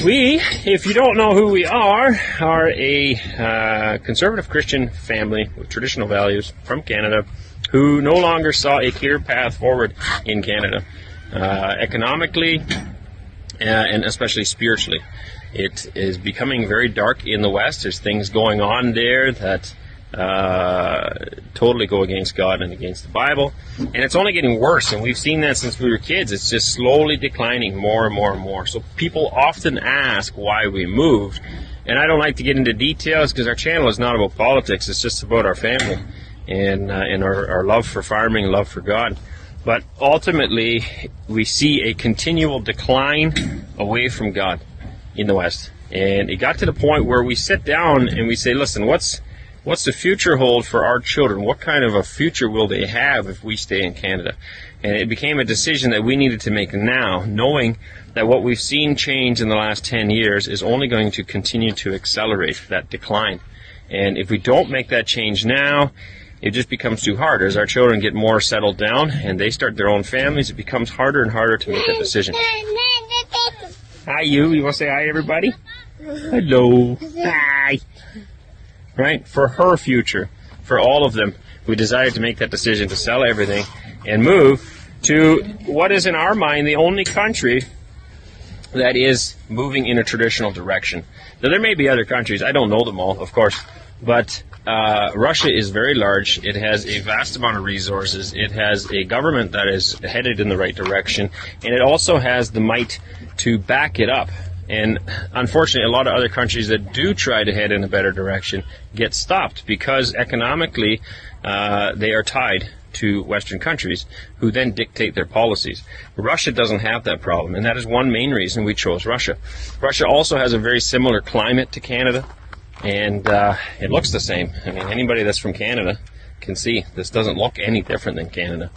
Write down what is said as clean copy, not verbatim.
We, if you don't know who we are a conservative Christian family with traditional values from Canada who no longer saw a clear path forward in Canada, economically and especially spiritually. It is becoming very dark in the West. There's things going on there that totally go against God and against the Bible, and it's only getting worse, and we've seen that since we were kids. It's just slowly declining more and more and more. So people often ask why we moved, and I don't like to get into details because our channel is not about politics. It's just about our family and our love for farming, love for God. But ultimately we see a continual decline away from God in the West, and it got to the point where we sit down and we say, listen, what's the future hold for our children? What kind of a future will they have if we stay in Canada? And it became a decision that we needed to make now, knowing that what we've seen change in the last 10 years is only going to continue to accelerate that decline. And if we don't make that change now, it just becomes too hard. As our children get more settled down and they start their own families, it becomes harder and harder to make that decision. Hi, you. You want to say hi, everybody? Hello. Hi. Right? For her future, for all of them, we decided to make that decision to sell everything and move to what is in our mind the only country that is moving in a traditional direction. Now, there may be other countries. I don't know them all, of course, but Russia is very large. It has a vast amount of resources. It has a government that is headed in the right direction, and it also has the might to back it up. And unfortunately, a lot of other countries that do try to head in a better direction get stopped because economically they are tied to Western countries who then dictate their policies. Russia doesn't have that problem, and that is one main reason we chose Russia. Russia also has a very similar climate to Canada, and it looks the same. I mean, anybody that's from Canada can see this doesn't look any different than Canada.